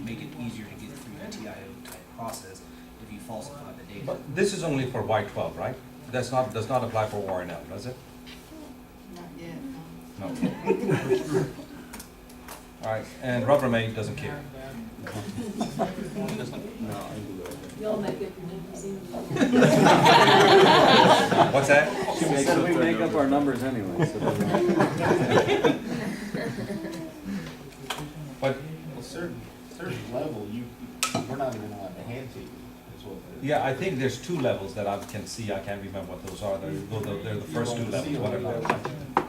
make it easier to get through the TIO type process if you falsify the data. But this is only for Y12, right? Does not apply for ORNL, does it? Not yet, No. All right, and Rubbermaid doesn't care. Y'all make it easy. What's that? Said we make up our numbers anyway, so it doesn't matter. But A certain level, we're not even allowed to hand to you, is what it is. yeah, I think there's two levels that I can see. I can't remember what those are. They're the first two levels, whatever they are.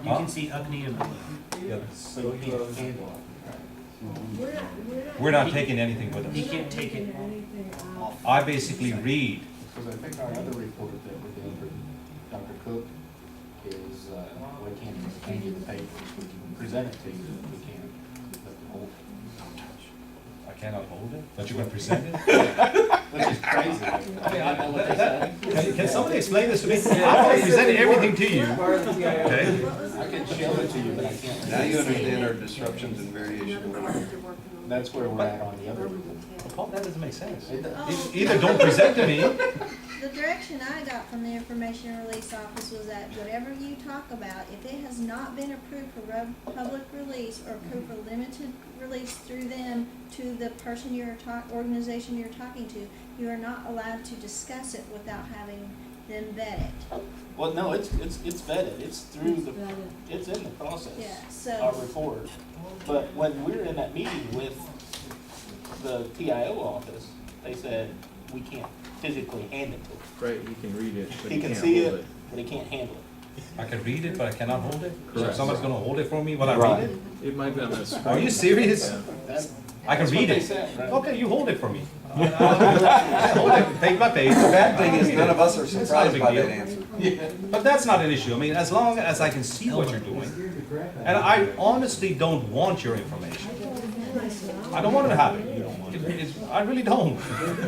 You can see UCNI and below. Yeah. So you can't handle it. We're not taking anything with He us. can't take it off. I basically read. Because I think our other report that we're doing for Dr. Cook is, we can't hand you the papers, we can present it to you, but we can't hold it. I cannot hold it, but you're going to present it? Which is crazy. I mean, I know what they said. Can somebody explain this to me? I've presented everything to you. Okay? I can show it to you, but I can't. Now you understand our disruptions and variation. That's where we're at on the other report. Paul, that doesn't make sense. It does. Either don't present to me. The direction I got from the Information Release Office was that whatever you talk about, if it has not been approved for public release or approved for limited release through them to the person organization you're talking to, you are not allowed to discuss it without having them vet it. Well, no, it's vetted, it's through the, it's in the process. Yeah, so. Our report. But when we were in that meeting with the TIO office, they said, we can't physically hand it to him. Right, he can read it, but He he can can't see hold it, but he can't handle it. I can read it, but I cannot hold it? So Correct. somebody's going to hold it for me while I Right. read it? It might be on the screen. Are you serious? Yeah. I can That's what read they it. said, right? Okay, you hold it for me. Hold it, page by page. The bad Thing is, none of us are It's not a surprised big by deal. that answer. But that's not an issue. I mean, as long as I can see what you're doing. And I honestly don't want your information. I don't want to have it. I really don't.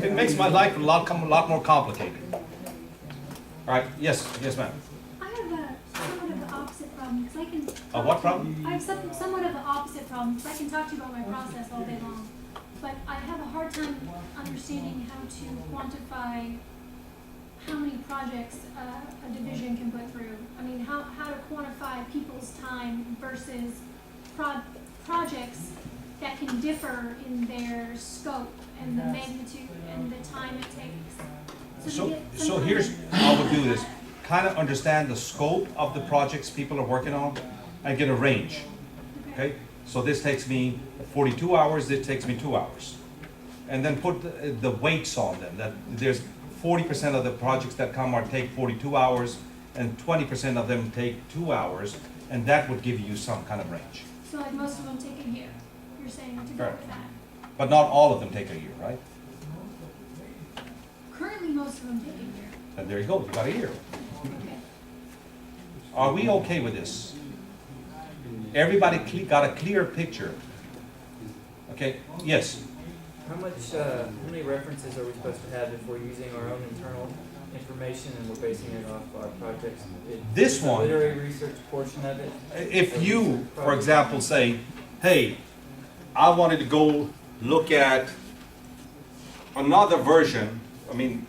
It makes my life a lot more complicated. All right, yes, ma'am. I have somewhat of the opposite problem, because I can. A what problem? I have somewhat of the opposite problem, because I can talk to you about my process all day long. But I have a hard time understanding how to quantify how many projects a division can put through. I mean, how to quantify people's time versus projects that can differ in their scope and the magnitude and the time it takes. to So get some here's kind of- how we'll do this. Kind of understand the scope of the projects people are working on and get a range, okay? So this takes me 42 hours, this takes me 2 hours. And then put the weights on them, that there's 40% of the projects that come take 42 hours and 20% of them take 2 hours, and that would give you some kind of range. So like most of them take a year, you're saying to go Correct. with that. But not all of them take a year, right? Currently, most of them take a year. And there you go, you got a year. Okay. Are we okay with this? Everybody got a clear picture? Okay, yes? How many references are we supposed to have if we're using our own internal information and we're basing it off our projects? This Is the one- literary research portion of it? If you, for example, say, hey, I wanted to go look at another version, I mean,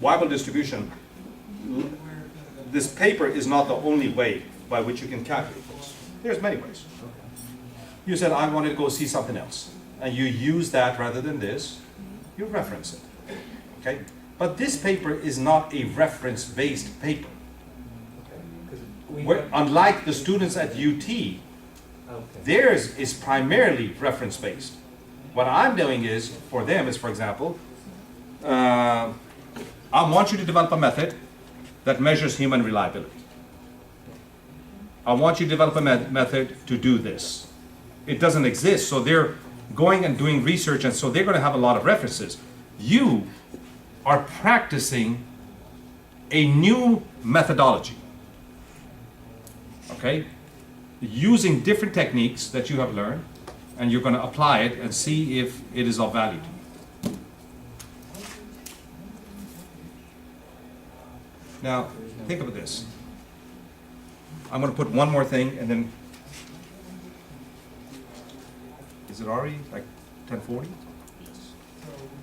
Weibull distribution, this paper is not the only way by which you can calculate this. There's many ways. You said, I wanted to go see something else, and you use that rather than this, you reference it, okay? But this paper is not a reference-based paper. Unlike the students at UT, theirs is primarily reference-based. What I'm doing is, for them is, for example, I want you to develop a method that measures human reliability. I want you to develop a method to do this. It doesn't exist, so they're going and doing research, and so they're going to have a lot of references. You are practicing a new methodology, okay? Using different techniques that you have learned, and you're going to apply it and see if it is of value to you. Now, think about this. I'm going to put one more thing, and then, is it already like 10:40?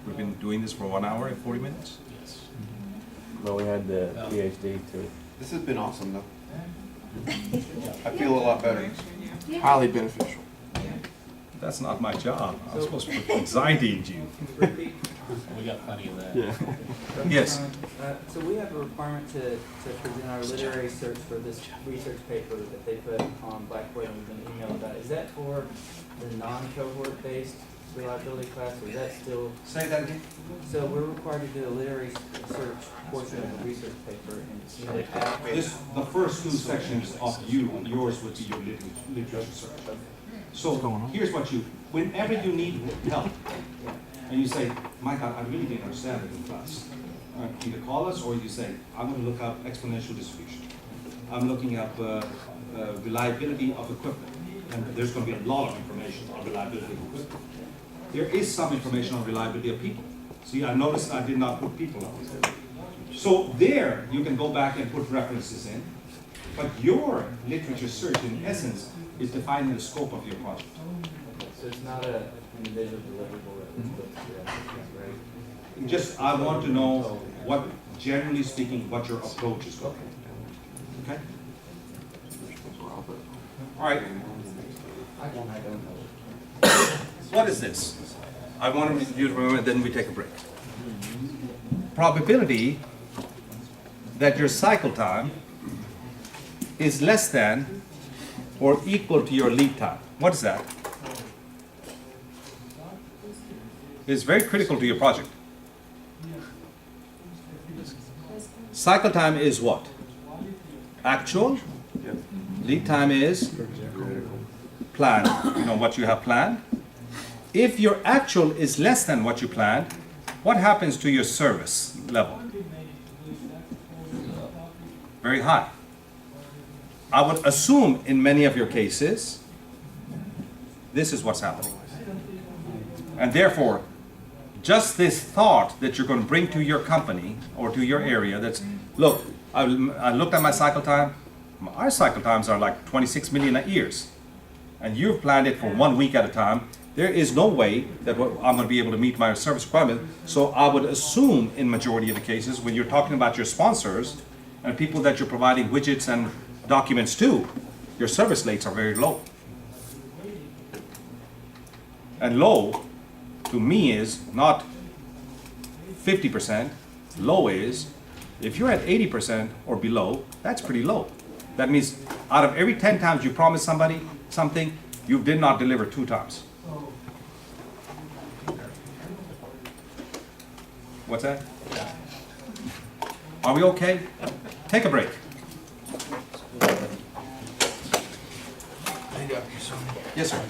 We've been doing this for 1 hour and 40 minutes. Yes. Well, we had the PhD too. This has been awesome though. I feel a lot better. Highly beneficial. That's not my job. I'm supposed to put anxiety into you. Repeat. We got plenty of that. Yes. So we have a requirement to present our literary search for this research paper that they put on Blackboard and we've been emailed about. Is that for the non-cohort based reliability class, or is that still? Say that again. So we're required to do a literary search portion of the research paper and submit it after. The first 2 sections of yours would be your literature search. So here's what whenever you need help, and you say, my God, I really didn't understand it in class. Either call us or you say, I'm going to look up exponential distribution. I'm looking up reliability of equipment. And there's going to be a lot of information on reliability of equipment. There is some information on reliability of people. See, I noticed I did not put people on. So there, you can go back and put references in. But your literature search, in essence, is defining the scope of your project. So it's not an individual deliverable that was put together, right? Just, I want to know what, generally speaking, what your approach is going to be. Okay? All right. I don't know. What is this? I want you to remember, then we take a break. Probability that your cycle time is less than or equal to your lead time. What is that? It's very critical to your project. Cycle time is what? Actual. Lead time is planned. You know what you have planned. If your actual is less than what you planned, what happens to your service level? Very high. I would assume in many of your cases, this is what's happening. And therefore, just this thought that you're going to bring to your company or to your area that's, look, I looked at my cycle time. Our cycle times are like 26 million years. And you've planned it for 1 week at a time. There is no way that I'm going to be able to meet my service requirement. So I would assume in majority of the cases, when you're talking about your sponsors and people that you're providing widgets and documents to, your service rates are very low. And low, to me, is not 50%. Low is, if you're at 80% or below, that's pretty low. That means out of every 10 times you promise somebody something, you did not deliver 2 times. What's that? Are we okay? Take a break. Yes, sir.